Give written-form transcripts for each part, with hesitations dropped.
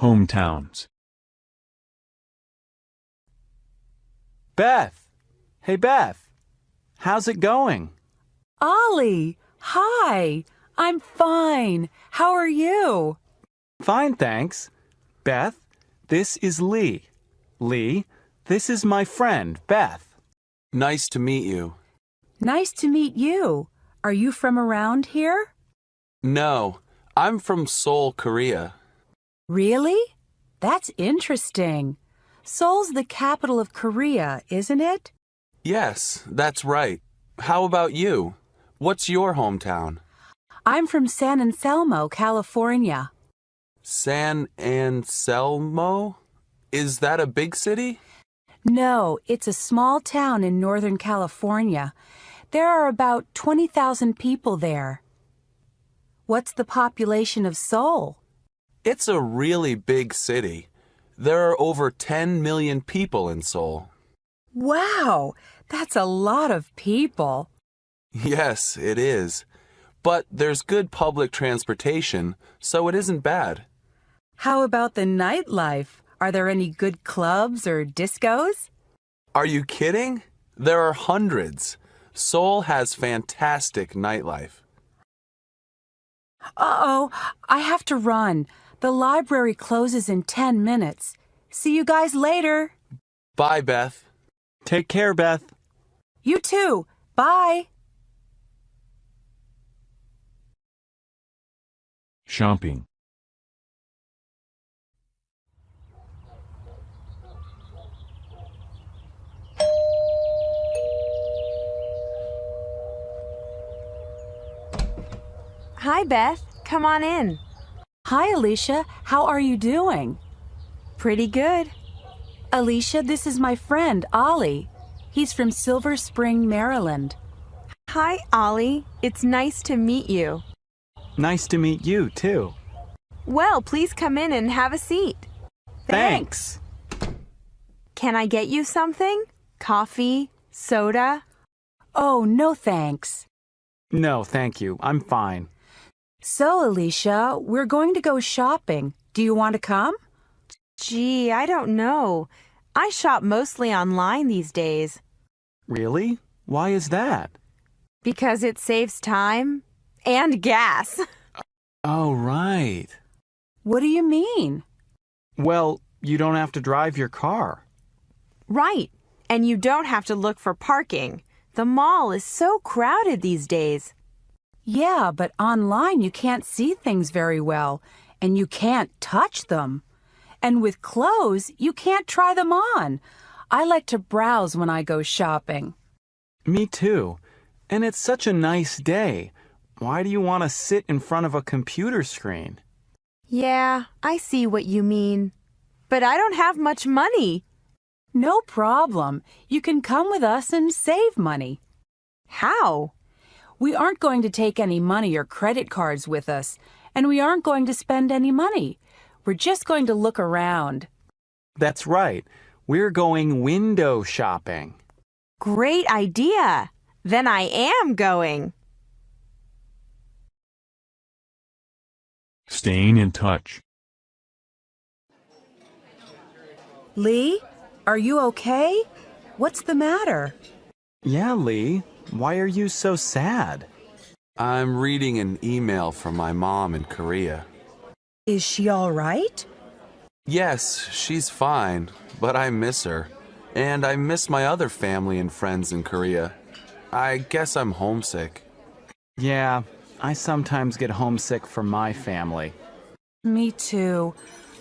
Hometowns. Beth! Hey, Beth! How's it going? Ollie! Hi! I'm fine. How are you? Fine, thanks. Beth, this is Lee. Lee, this is my friend, Beth. Nice to meet you. Nice to meet you. Are you from around here? No, I'm from Seoul, Korea. Really? That's interesting. Seoul's the capital of Korea, isn't it? Yes, that's right. How about you? What's your hometown? I'm from San Anselmo, California. San Anselmo? Is that a big city? No, it's a small town in Northern California. There are about 20,000 people there. What's the population of Seoul? It's a really big city. There are over 10 million people in Seoul. Wow, that's a lot of people. Yes, it is. But there's good public transportation, so it isn't bad. How about the nightlife? Are there any good clubs or discos? Are you kidding? There are hundreds. Seoul has fantastic nightlife. Uh-oh, I have to run. The library closes in 10 minutes. See you guys later. Bye, Beth. Take care, Beth. You too. Bye. Shopping. Hi, Beth. Come on in. Hi, Alicia. How are you doing? Pretty good. Alicia, this is my friend, Ollie. He's from Silver Spring, Maryland. Hi, Ollie. It's nice to meet you. Nice to meet you, too. Well, please come in and have a seat. Thanks. Can I get you something? Coffee? Soda? Oh, no thanks. No, thank you. I'm fine. So, Alicia, we're going to go shopping. Do you want to come? Gee, I don't know. I shop mostly online these days. Really? Why is that? Because it saves time and gas. Oh, right. What do you mean? Well, you don't have to drive your car. Right. And you don't have to look for parking. The mall is so crowded these days. Yeah, but online you can't see things very well, and you can't touch them. And with clothes, you can't try them on. I like to browse when I go shopping. Me too. And it's such a nice day. Why do you want to sit in front of a computer screen? Yeah, I see what you mean. But I don't have much money. No problem. You can come with us and save money. How? We aren't going to take any money or credit cards with us, and we aren't going to spend any money. We're just going to look around. That's right. We're going window shopping. Great idea. Then I am going. Staying in touch. Lee, are you okay? What's the matter? Yeah, Lee. Why are you so sad? I'm reading an email from my mom in Korea. Is she all right? Yes, she's fine, but I miss her. And I miss my other family and friends in Korea. I guess I'm homesick. Yeah, I sometimes get homesick for my family. Me too.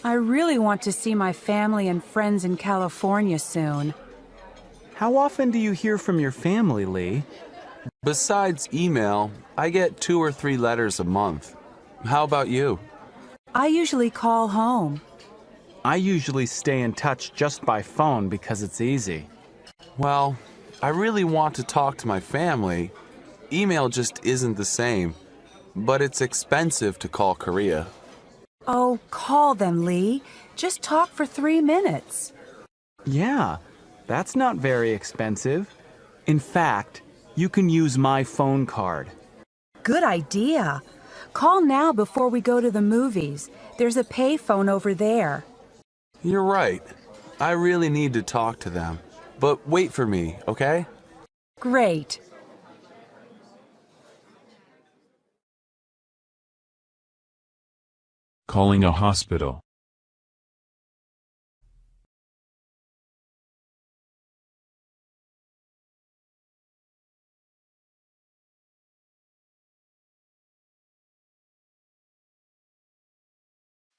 I really want to see my family and friends in California soon. How often do you hear from your family, Lee? Besides email, I get 2 or 3 letters a month. How about you? I usually call home. I usually stay in touch just by phone because it's easy. Well, I really want to talk to my family. Email just isn't the same, but it's expensive to call Korea. Oh, call them, Lee. Just talk for 3 minutes. Yeah, that's not very expensive. In fact, you can use my phone card. Good idea. Call now before we go to the movies. There's a payphone over there. You're right. I really need to talk to them. But wait for me, okay? Great. Calling a hospital.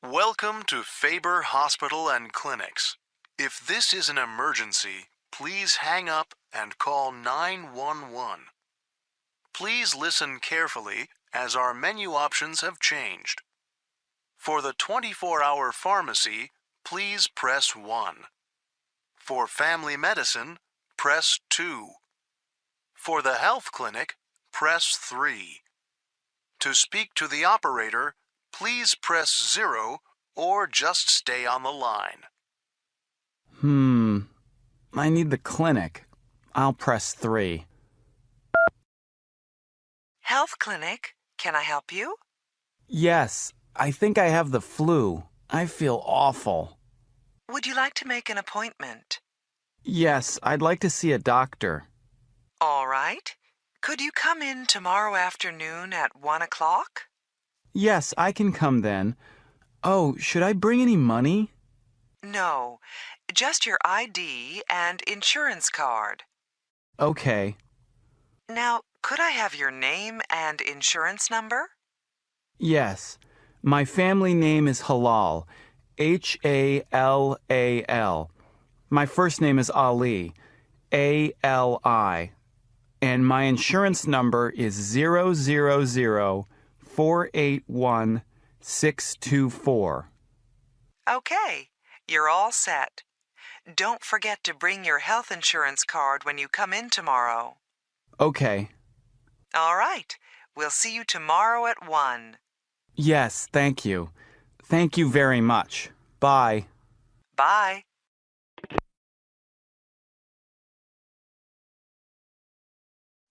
Welcome to Faber Hospital and Clinics. If this is an emergency, please hang up and call 911. Please listen carefully as our menu options have changed. For the 24-hour pharmacy, please press 1. For family medicine, press 2. For the health clinic, press 3. To speak to the operator, please press 0 or just stay on the line. I need the clinic. I'll press 3. Health clinic, can I help you? Yes, I think I have the flu. I feel awful. Would you like to make an appointment? Yes, I'd like to see a doctor. All right. Could you come in tomorrow afternoon at 1 o'clock? Yes, I can come then. Oh, should I bring any money? No, just your ID and insurance card. Okay. Now, could I have your name and insurance number? Yes. My family name is Halal. H-A-L-A-L. My first name is Ali. A-L-I. And my insurance number is 000-481-624. Okay, you're all set. Don't forget to bring your health insurance card when you come in tomorrow. Okay. All right, we'll see you tomorrow at 1. Yes, thank you. Thank you very much. Bye. Bye.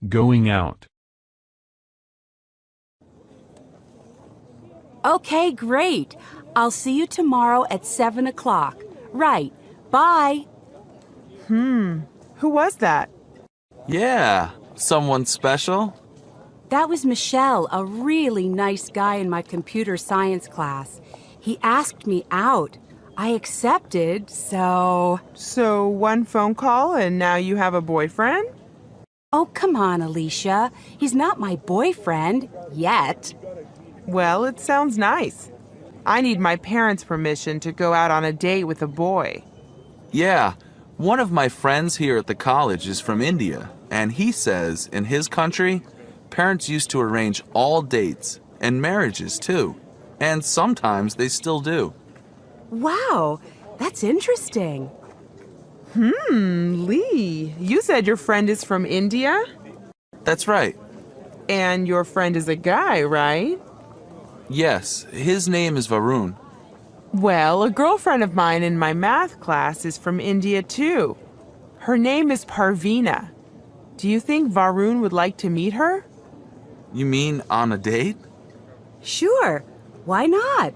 Going out. Okay, great. I'll see you tomorrow at 7 o'clock. Right. Bye. Who was that? Yeah, someone special? That was Michelle, a really nice guy in my computer science class. He asked me out. I accepted, so... So one phone call and now you have a boyfriend? Oh, come on, Alicia. He's not my boyfriend. Yet. Well, it sounds nice. I need my parents' permission to go out on a date with a boy. Yeah, one of my friends here at the college is from India, and he says in his country, parents used to arrange all dates and marriages too, and sometimes they still do. Wow, that's interesting. Lee, you said your friend is from India? That's right. And your friend is a guy, right? Yes, his name is Varun. Well, a girlfriend of mine in my math class is from India too. Her name is Parveena. Do you think Varun would like to meet her? You mean on a date? Sure, why not?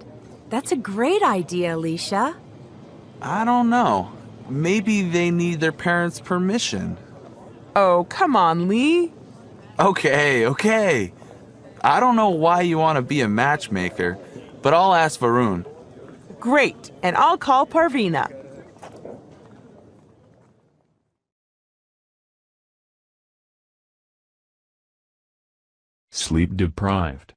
That's a great idea, Alicia. I don't know. Maybe they need their parents' permission. Oh, come on, Lee. Okay. I don't know why you want to be a matchmaker, but I'll ask Varun. Great, and I'll call Parveena. Sleep deprived.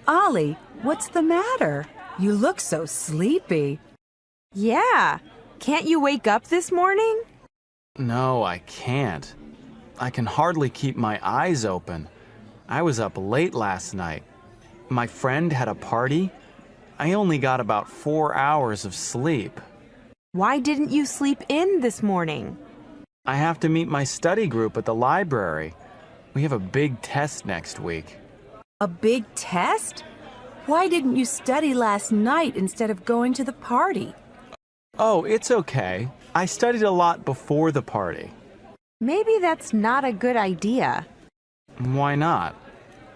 Ollie, what's the matter? You look so sleepy. Yeah. Can't you wake up this morning? No, I can't. I can hardly keep my eyes open. I was up late last night. My friend had a party. I only got about 4 hours of sleep. Why didn't you sleep in this morning? I have to meet my study group at the library. We have a big test next week. A big test? Why didn't you study last night instead of going to the party? Oh, it's okay. I studied a lot before the party. Maybe that's not a good idea. Why not?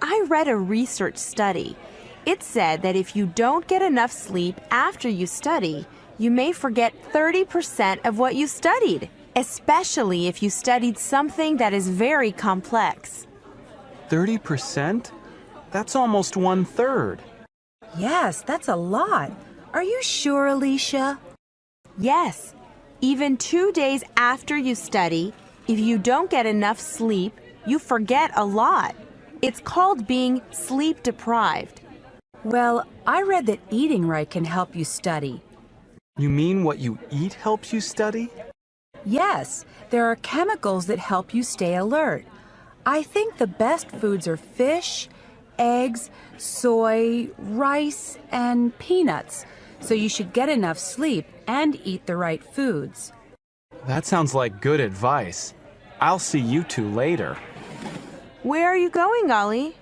I read a research study. It said that if you don't get enough sleep after you study, you may forget 30% of what you studied, especially if you studied something that is very complex. 30%? That's almost 1/3. Yes, that's a lot. Are you sure, Alicia? Yes, even 2 days after you study, if you don't get enough sleep, you forget a lot. It's called being sleep deprived. Well, I read that eating right can help you study. You mean what you eat helps you study? Yes, there are chemicals that help you stay alert. I think the best foods are fish, eggs, soy, rice, and peanuts. So you should get enough sleep and eat the right foods. That sounds like good advice. I'll see you two later. Where are you going, Ollie?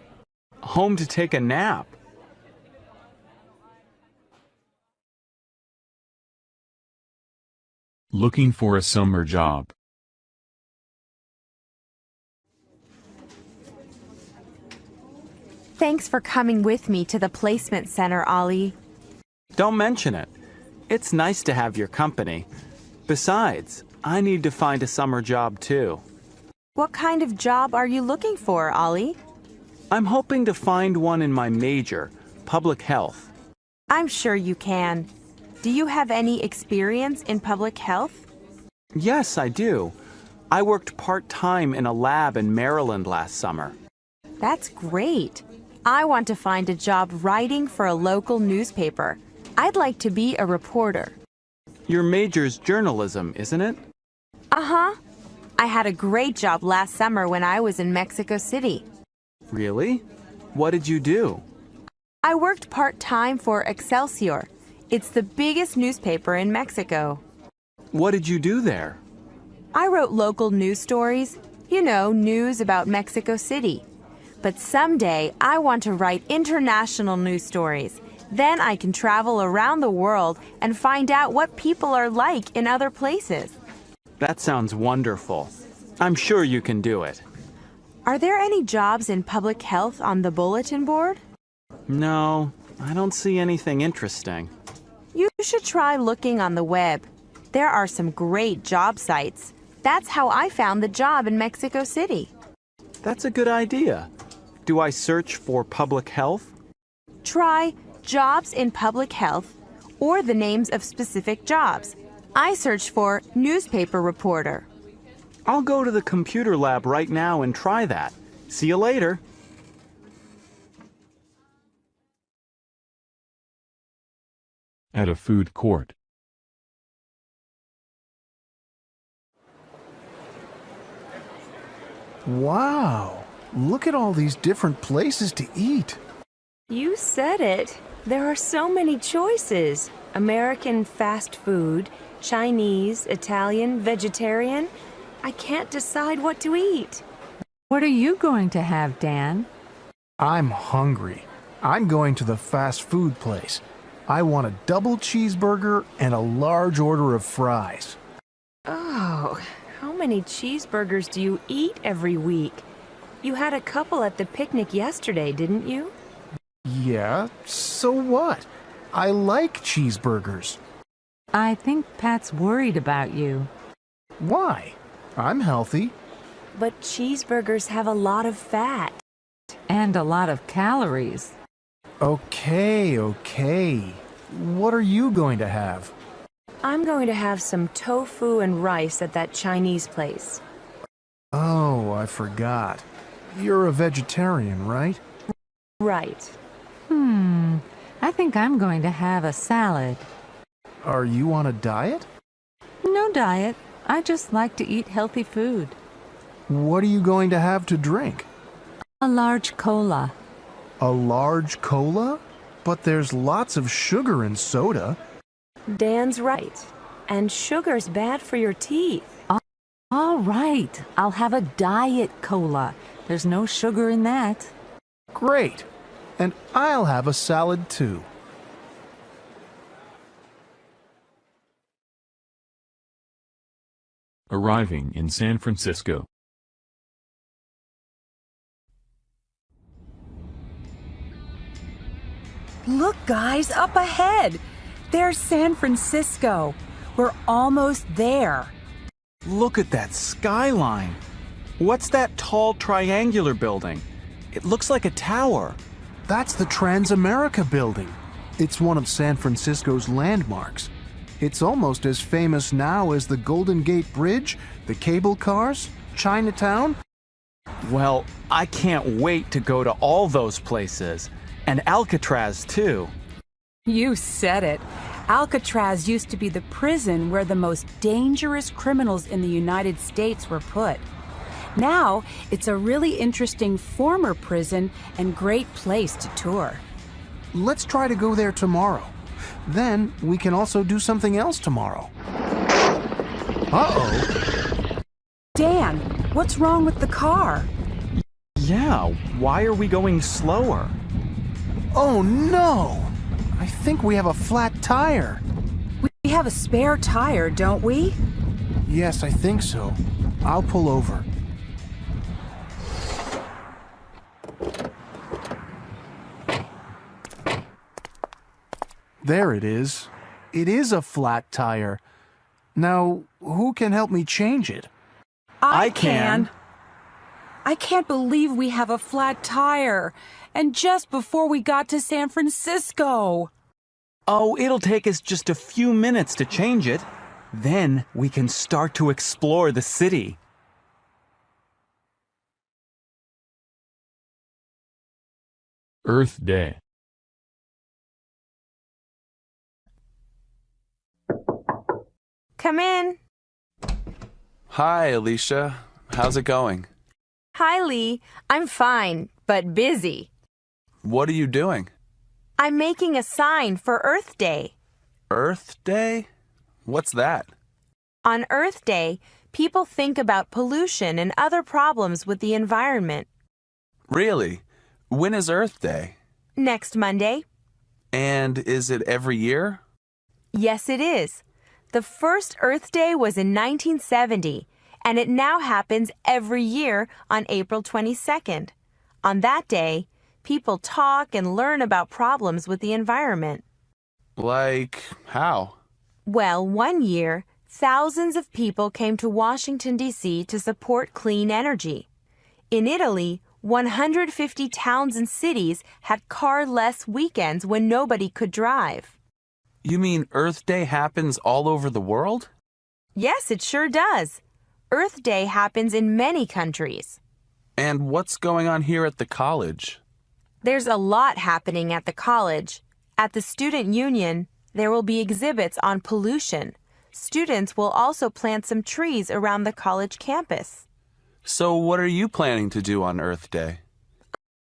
Home to take a nap. Looking for a summer job. Thanks for coming with me to the placement center, Ollie. Don't mention it. It's nice to have your company. Besides, I need to find a summer job too. What kind of job are you looking for, Ollie? I'm hoping to find one in my major, public health. I'm sure you can. Do you have any experience in public health? Yes, I do. I worked part-time in a lab in Maryland last summer. That's great. I want to find a job writing for a local newspaper. I'd like to be a reporter. Your major's journalism, isn't it? Uh-huh. I had a great job last summer when I was in Mexico City. Really? What did you do? I worked part-time for Excelsior. It's the biggest newspaper in Mexico. What did you do there? I wrote local news stories, news about Mexico City. But someday I want to write international news stories. Then I can travel around the world and find out what people are like in other places. That sounds wonderful. I'm sure you can do it. Are there any jobs in public health on the bulletin board? No, I don't see anything interesting. You should try looking on the web. There are some great job sites. That's how I found the job in Mexico City. That's a good idea. Do I search for public health? Try jobs in public health or the names of specific jobs. I searched for newspaper reporter. I'll go to the computer lab right now and try that. See you later. At a food court. Wow, look at all these different places to eat. You said it. There are so many choices. American fast food, Chinese, Italian, vegetarian. I can't decide what to eat. What are you going to have, Dan? I'm hungry. I'm going to the fast food place. I want a double cheeseburger and a large order of fries. Oh, how many cheeseburgers do you eat every week? You had a couple at the picnic yesterday, didn't you? Yeah, so what? I like cheeseburgers. I think Pat's worried about you. Why? I'm healthy. But cheeseburgers have a lot of fat. And a lot of calories. Okay. What are you going to have? I'm going to have some tofu and rice at that Chinese place. Oh, I forgot. You're a vegetarian, right? Right. I think I'm going to have a salad. Are you on a diet? No diet. I just like to eat healthy food. What are you going to have to drink? A large cola. A large cola? But there's lots of sugar in soda. Dan's right. And sugar's bad for your teeth. All right. I'll have a diet cola. There's no sugar in that. Great. And I'll have a salad too. Arriving in San Francisco. Look, guys, up ahead. There's San Francisco. We're almost there. Look at that skyline. What's that tall triangular building? It looks like a tower. That's the Transamerica Building. It's one of San Francisco's landmarks. It's almost as famous now as the Golden Gate Bridge, the cable cars, Chinatown. Well, I can't wait to go to all those places. And Alcatraz, too. You said it. Alcatraz used to be the prison where the most dangerous criminals in the United States were put. Now, it's a really interesting former prison and great place to tour. Let's try to go there tomorrow. Then we can also do something else tomorrow. Uh-oh. Dan, what's wrong with the car? Yeah, why are we going slower? Oh no! I think we have a flat tire. We have a spare tire, don't we? Yes, I think so. I'll pull over. There it is. It is a flat tire. Now, who can help me change it? I can. I can't believe we have a flat tire. And just before we got to San Francisco. Oh, it'll take us just a few minutes to change it. Then we can start to explore the city. Earth Day. Come in. Hi, Alicia. How's it going? Hi, Lee. I'm fine, but busy. What are you doing? I'm making a sign for Earth Day. Earth Day? What's that? On Earth Day, people think about pollution and other problems with the environment. Really? When is Earth Day? Next Monday. And is it every year? Yes, it is. The first Earth Day was in 1970, and it now happens every year on April 22nd. On that day, people talk and learn about problems with the environment. Like how? Well, one year, thousands of people came to Washington, D.C. to support clean energy. In Italy, 150 towns and cities had car-less weekends when nobody could drive. You mean Earth Day happens all over the world? Yes, it sure does. Earth Day happens in many countries. And what's going on here at the college? There's a lot happening at the college. At the student union, there will be exhibits on pollution. Students will also plant some trees around the college campus. So what are you planning to do on Earth Day?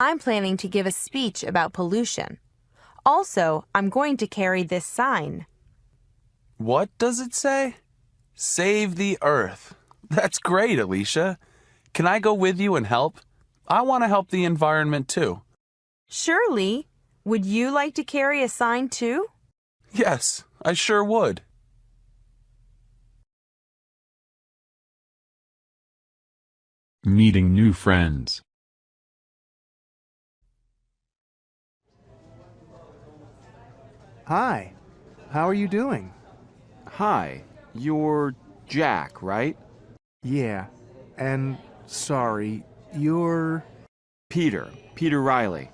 I'm planning to give a speech about pollution. Also, I'm going to carry this sign. What does it say? Save the Earth. That's great, Alicia. Can I go with you and help? I want to help the environment too. Surely. Would you like to carry a sign too? Yes, I sure would. Meeting new friends. Hi. How are you doing? Hi, you're Jack, right? Yeah. And sorry, you're... Peter Riley.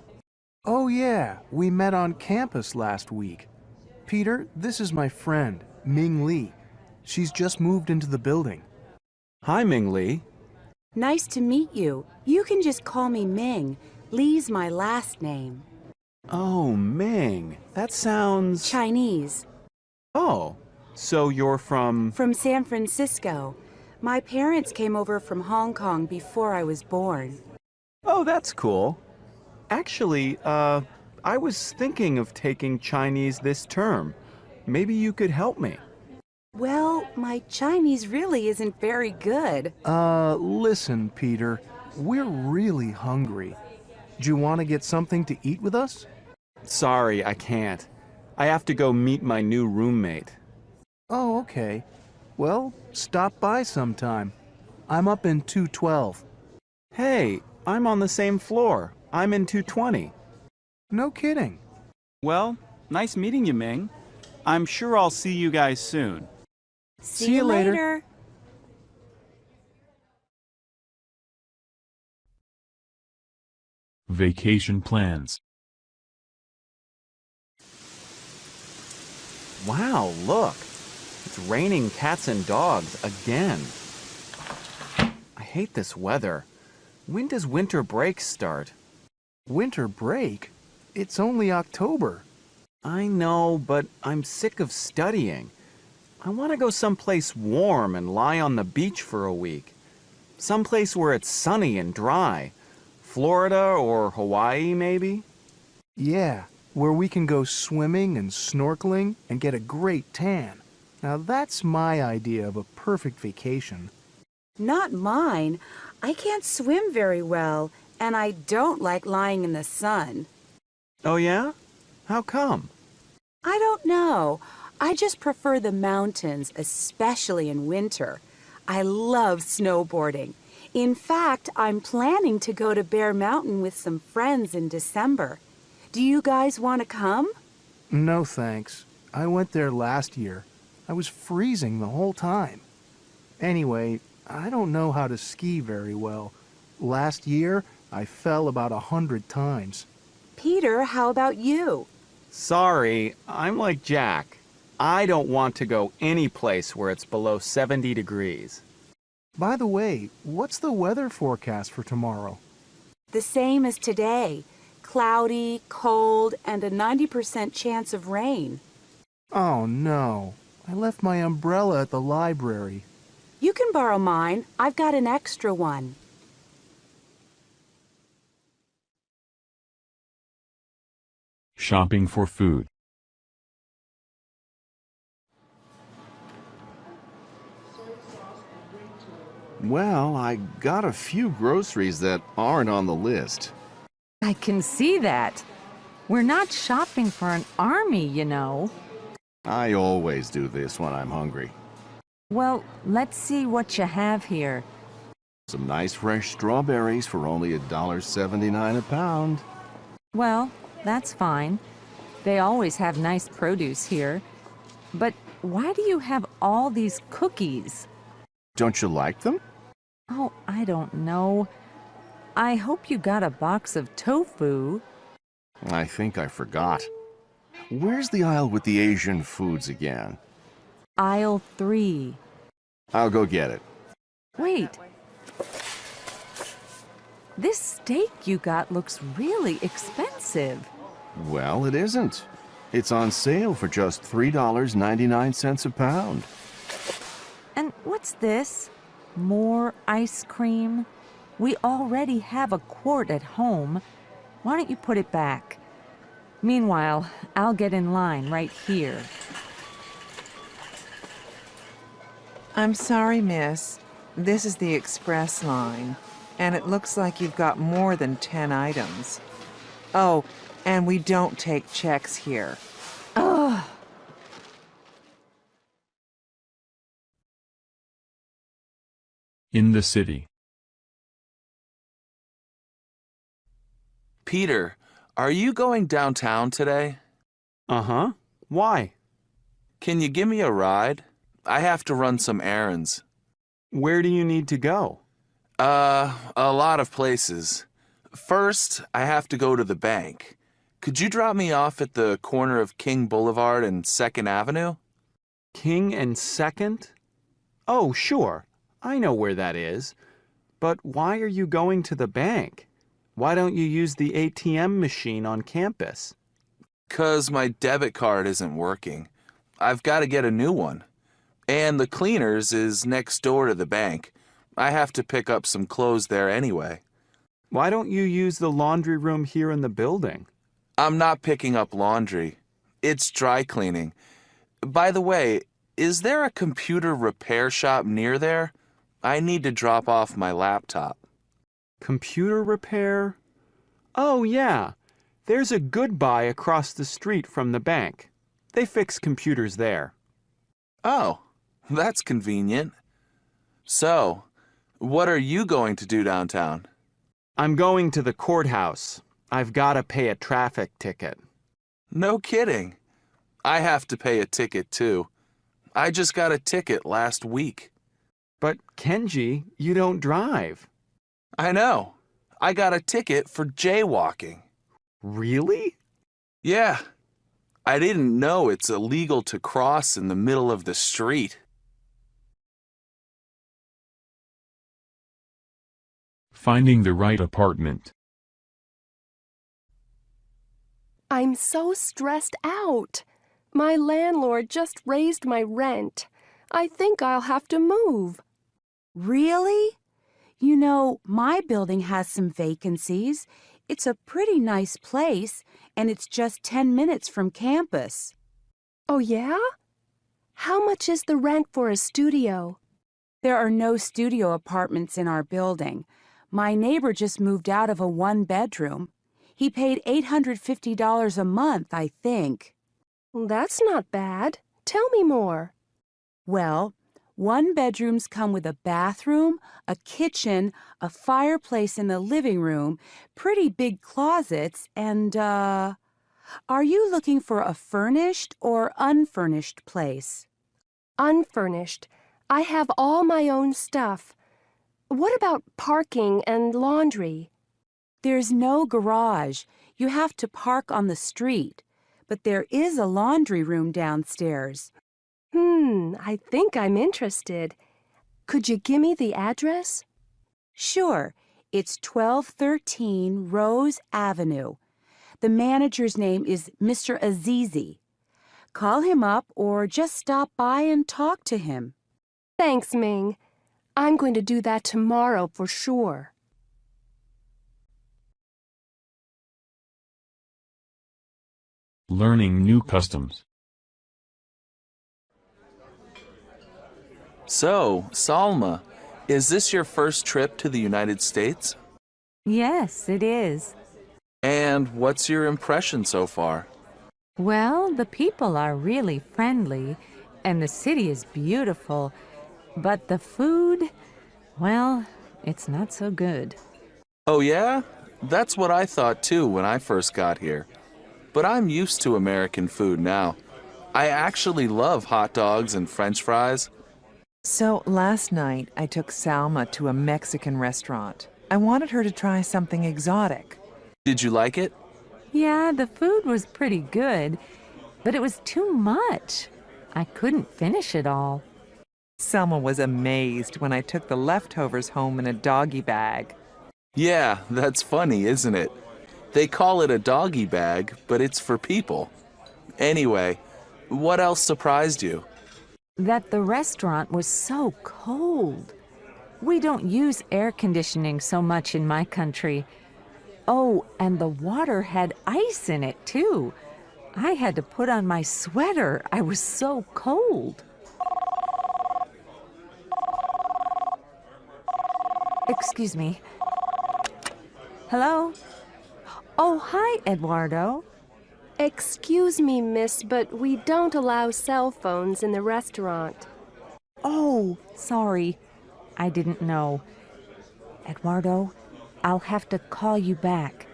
Oh yeah, we met on campus last week. Peter, this is my friend, Ming Lee. She's just moved into the building. Hi, Ming Lee. Nice to meet you. You can just call me Ming. Lee's my last name. Oh, Ming. That sounds... Chinese. Oh, so you're from... From San Francisco. My parents came over from Hong Kong before I was born. Oh, that's cool. Actually, I was thinking of taking Chinese this term. Maybe you could help me. Well, my Chinese really isn't very good. Listen, Peter. We're really hungry. Do you want to get something to eat with us? Sorry, I can't. I have to go meet my new roommate. Oh, okay. Well, stop by sometime. I'm up in 212. Hey, I'm on the same floor. I'm in 220. No kidding. Well, nice meeting you, Ming. I'm sure I'll see you guys soon. See you later. Vacation plans. Wow, look. It's raining cats and dogs again. I hate this weather. When does winter break start? Winter break? It's only October. I know, but I'm sick of studying. I want to go someplace warm and lie on the beach for a week. Someplace where it's sunny and dry. Florida or Hawaii, maybe? Yeah, where we can go swimming and snorkeling and get a great tan. Now that's my idea of a perfect vacation. Not mine. I can't swim very well, and I don't like lying in the sun. Oh, yeah? How come? I don't know. I just prefer the mountains, especially in winter. I love snowboarding. In fact, I'm planning to go to Bear Mountain with some friends in December. Do you guys want to come? No thanks. I went there last year. I was freezing the whole time. Anyway, I don't know how to ski very well. Last year, I fell about 100 times. Peter, how about you? Sorry, I'm like Jack. I don't want to go any place where it's below 70 degrees. By the way, what's the weather forecast for tomorrow? The same as today. Cloudy, cold, and a 90% chance of rain. Oh no, I left my umbrella at the library. You can borrow mine. I've got an extra one. Shopping for food. Well, I got a few groceries that aren't on the list. I can see that. We're not shopping for an army, you know. I always do this when I'm hungry. Well, let's see what you have here. Some nice fresh strawberries for only $1.79 a pound. Well, that's fine. They always have nice produce here. But why do you have all these cookies? Don't you like them? Oh, I don't know. I hope you got a box of tofu. I think I forgot. Where's the aisle with the Asian foods again? Aisle 3. I'll go get it. Wait. This steak you got looks really expensive. Well, it isn't. It's on sale for just $3.99 a pound. And what's this? More ice cream? We already have a quart at home. Why don't you put it back? Meanwhile, I'll get in line right here. I'm sorry, miss. This is the express line, and it looks like you've got more than 10 items. Oh, and we don't take checks here. Ugh. In the city. Peter, are you going downtown today? Uh-huh. Why? Can you give me a ride? I have to run some errands. Where do you need to go? A lot of places. First, I have to go to the bank. Could you drop me off at the corner of King Boulevard and 2nd Avenue? King and 2nd? Oh, sure. I know where that is. But why are you going to the bank? Why don't you use the ATM machine on campus? 'Cause my debit card isn't working. I've got to get a new one. And the cleaners is next door to the bank. I have to pick up some clothes there anyway. Why don't you use the laundry room here in the building? I'm not picking up laundry. It's dry cleaning. By the way, is there a computer repair shop near there? I need to drop off my laptop. Computer repair? Oh, yeah. There's a Goodbye across the street from the bank. They fix computers there. Oh, That's convenient. So, what are you going to do downtown? I'm going to the courthouse. I've got to pay a traffic ticket. No kidding. I have to pay a ticket too. I just got a ticket last week. But Kenji, you don't drive. I know. I got a ticket for jaywalking. Really? Yeah. I didn't know it's illegal to cross in the middle of the street. Finding the right apartment. I'm so stressed out. My landlord just raised my rent. I think I'll have to move. Really? You know, my building has some vacancies. It's a pretty nice place, and it's just 10 minutes from campus. Oh, yeah? How much is the rent for a studio? There are no studio apartments in our building. My neighbor just moved out of a one-bedroom. He paid $850 a month, I think. That's not bad. Tell me more. Well, one-bedrooms come with a bathroom, a kitchen, a fireplace in the living room, pretty big closets, and, Are you looking for a furnished or unfurnished place? Unfurnished. I have all my own stuff. What about parking and laundry? There's no garage. You have to park on the street. But there is a laundry room downstairs. I think I'm interested. Could you give me the address? Sure. It's 1213 Rose Avenue. The manager's name is Mr. Azizi. Call him up or just stop by and talk to him. Thanks, Ming. I'm going to do that tomorrow for sure. Learning new customs. So, Salma, is this your first trip to the United States? Yes, it is. And what's your impression so far? Well, the people are really friendly, and the city is beautiful. But the food, well, it's not so good. Oh yeah? That's what I thought too when I first got here. But I'm used to American food now. I actually love hot dogs and French fries. So last night, I took Salma to a Mexican restaurant. I wanted her to try something exotic. Did you like it? Yeah, the food was pretty good, but it was too much. I couldn't finish it all. Selma was amazed when I took the leftovers home in a doggy bag. Yeah, that's funny, isn't it? They call it a doggy bag, but it's for people. Anyway, what else surprised you? That the restaurant was so cold. We don't use air conditioning so much in my country. Oh, and the water had ice in it, too. I had to put on my sweater. I was so cold. Excuse me. Hello? Oh, hi, Eduardo. Excuse me, miss, but we don't allow cell phones in the restaurant. Oh, sorry. I didn't know. Eduardo, I'll have to call you back.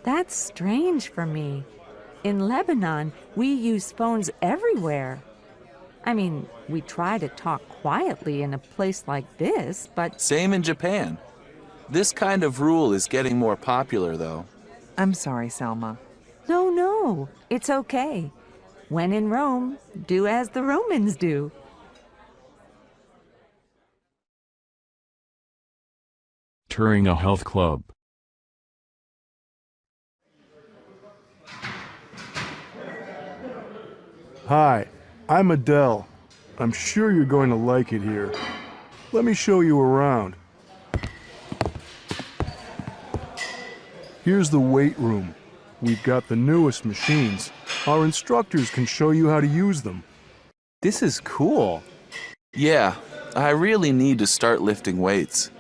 That's strange for me. In Lebanon, we use phones everywhere. I mean, we try to talk quietly in a place like this, but... Same in Japan. This kind of rule is getting more popular, though. I'm sorry, Selma. No, it's okay. When in Rome, do as the Romans do. Touring a health club. Hi, I'm Adele. I'm sure you're going to like it here. Let me show you around. Here's the weight room. We've got the newest machines. Our instructors can show you how to use them. This is cool. Yeah, I really need to start lifting weights.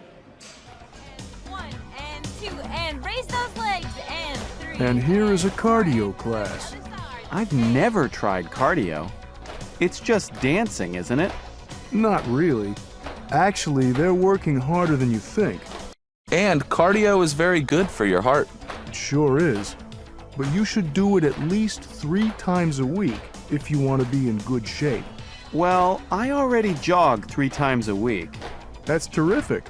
1 and 2 and raise those legs and 3. And here is a cardio class. I've never tried cardio. It's just dancing, isn't it? Not really. Actually, they're working harder than you think. And cardio is very good for your heart. It sure is. But you should do it at least 3 times a week if you want to be in good shape. Well, I already jog 3 times a week. That's terrific.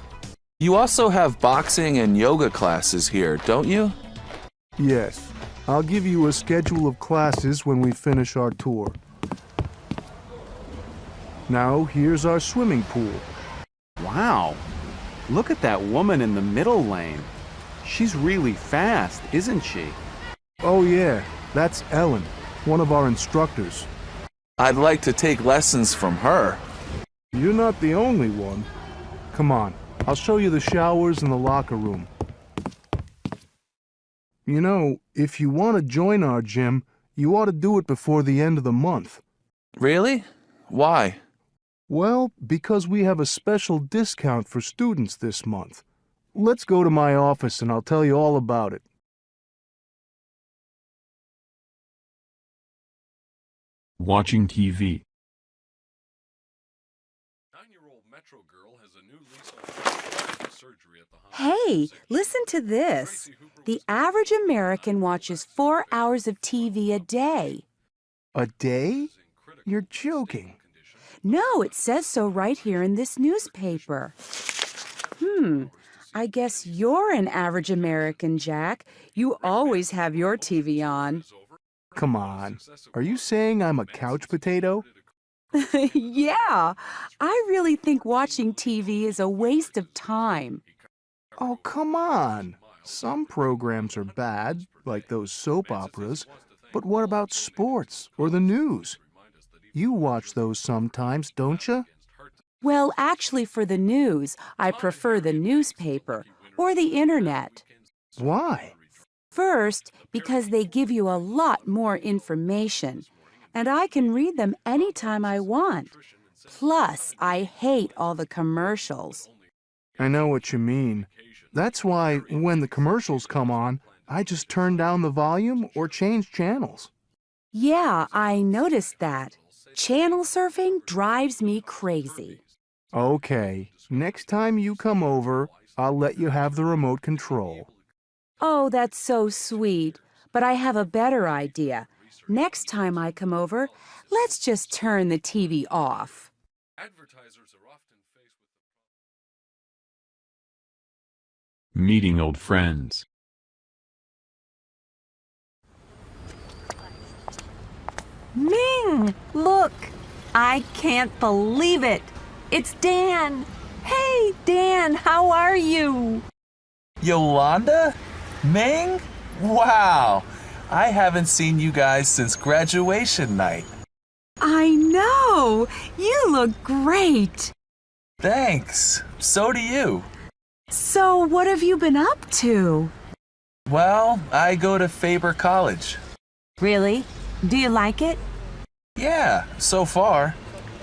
You also have boxing and yoga classes here, don't you? Yes. I'll give you a schedule of classes when we finish our tour. Now, here's our swimming pool. Wow. Look at that woman in the middle lane. She's really fast, isn't she? Oh yeah, that's Ellen, one of our instructors. I'd like to take lessons from her. You're not the only one. Come on, I'll show you the showers and the locker room. You know, if you want to join our gym, you ought to do it before the end of the month. Really? Why? Well, because we have a special discount for students this month. Let's go to my office and I'll tell you all about it. Watching TV. Hey, listen to this. The average American watches 4 hours of TV a day. A day? You're joking. No, it says so right here in this newspaper. I guess you're an average American, Jack. You always have your TV on. Come on. Are you saying I'm a couch potato? Yeah, I really think watching TV is a waste of time. Oh, come on. Some programs are bad, like those soap operas, but what about sports or the news? You watch those sometimes, don't you? Well, actually, for the news, I prefer the newspaper or the internet. Why? First, because they give you a lot more information, and I can read them anytime I want. Plus, I hate all the commercials. I know what you mean. That's why when the commercials come on, I just turn down the volume or change channels. Yeah, I noticed that. Channel surfing drives me crazy. Okay, next time you come over, I'll let you have the remote control. Oh, that's so sweet. But I have a better idea. Next time I come over, let's just turn the TV off. Meeting old friends. Ming, look! I can't believe it! It's Dan! Hey, Dan, how are you? Yolanda? Ming? Wow! I haven't seen you guys since graduation night. I know! You look great! Thanks. So do you. So, what have you been up to? Well, I go to Faber College. Really? Do you like it? Yeah, so far.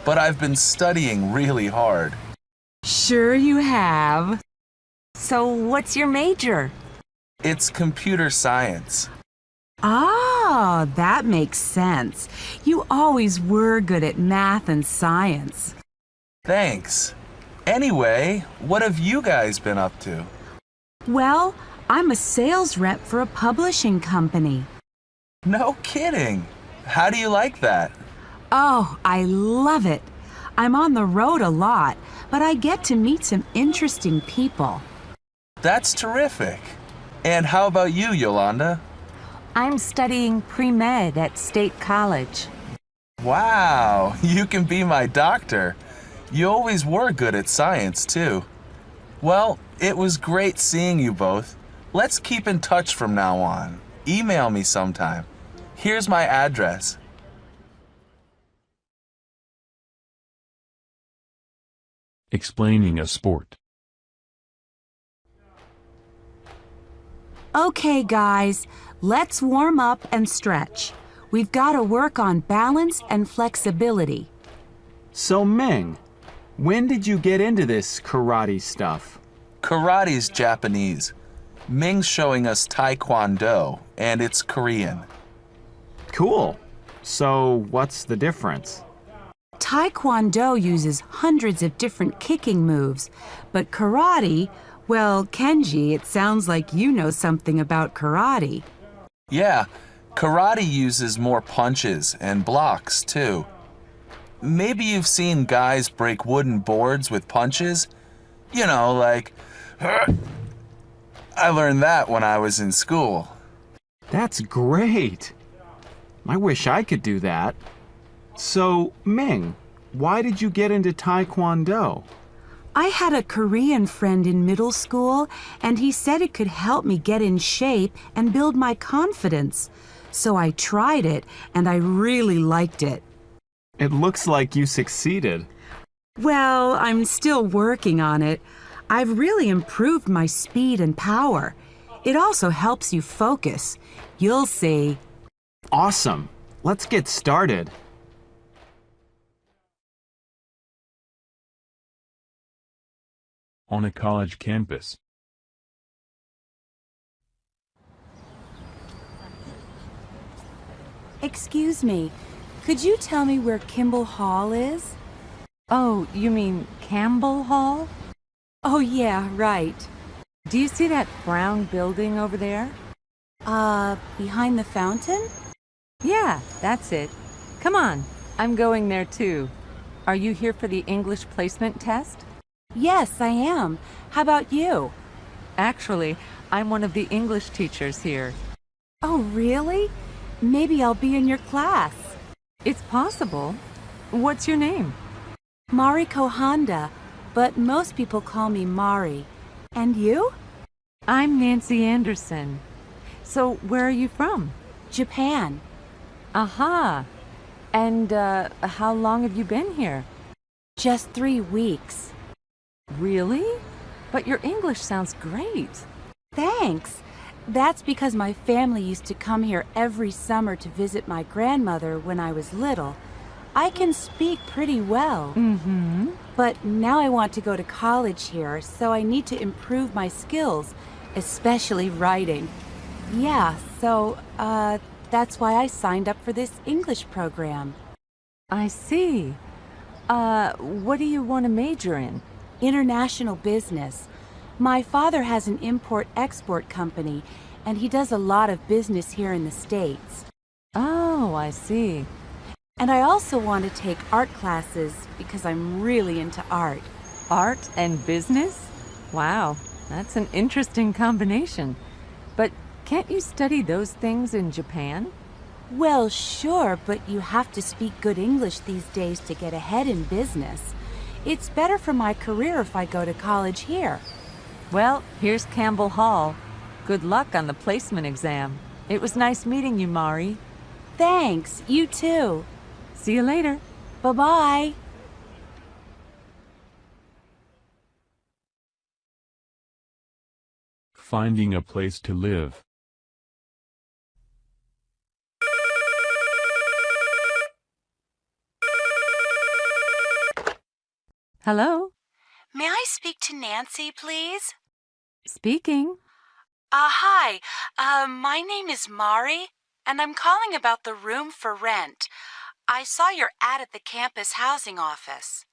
But I've been studying really hard. Sure you have. So, what's your major? It's computer science. Ah, that makes sense. You always were good at math and science. Thanks. Anyway, what have you guys been up to? Well, I'm a sales rep for a publishing company. No kidding. How do you like that? Oh, I love it. I'm on the road a lot, but I get to meet some interesting people. That's terrific. And how about you, Yolanda? I'm studying pre-med at State College. Wow, you can be my doctor. You always were good at science, too. Well, it was great seeing you both. Let's keep in touch from now on. Email me sometime. Here's my address. Explaining a sport. Okay, guys, let's warm up and stretch. We've got to work on balance and flexibility. So, Ming, when did you get into this karate stuff? Karate's Japanese. Ming's showing us Taekwondo, and it's Korean. Cool. So, what's the difference? Taekwondo uses hundreds of different kicking moves, but karate, well, Kenji, it sounds like you know something about karate. Yeah, karate uses more punches and blocks, too. Maybe you've seen guys break wooden boards with punches? You know, like, I learned that when I was in school. That's great. I wish I could do that. So, Ming, why did you get into Taekwondo? I had a Korean friend in middle school, and he said it could help me get in shape and build my confidence. So I tried it, and I really liked it. It looks like you succeeded. Well, I'm still working on it. I've really improved my speed and power. It also helps you focus. You'll see. Awesome. Let's get started. On a college campus. Excuse me, could you tell me where Kimball Hall is? Oh, you mean Campbell Hall? Oh, yeah, right. Do you see that brown building over there? Behind the fountain? Yeah, that's it. Come on, I'm going there too. Are you here for the English placement test? Yes, I am. How about you? Actually, I'm one of the English teachers here. Oh, really? Maybe I'll be in your class. It's possible. What's your name? Mariko Honda, but most people call me Mari. And you? I'm Nancy Anderson. So, where are you from? Japan. Aha. And how long have you been here? Just 3 weeks. Really? But your English sounds great. Thanks. That's because my family used to come here every summer to visit my grandmother when I was little. I can speak pretty well. Mm-hmm. But now I want to go to college here, so I need to improve my skills, especially writing. Yeah, so, that's why I signed up for this English program. I see. What do you want to major in? International business. My father has an import-export company, and he does a lot of business here in the States. Oh, I see. And I also want to take art classes because I'm really into art. Art and business? Wow, that's an interesting combination. But can't you study those things in Japan? Well, sure, but you have to speak good English these days to get ahead in business. It's better for my career if I go to college here. Well, here's Campbell Hall. Good luck on the placement exam. It was nice meeting you, Mari. Thanks, you too. See you later. Bye-bye. Finding a place to live. Hello? May I speak to Nancy, please? Speaking. Hi. My name is Mari, and I'm calling about the room for rent. I saw your ad at the campus housing office.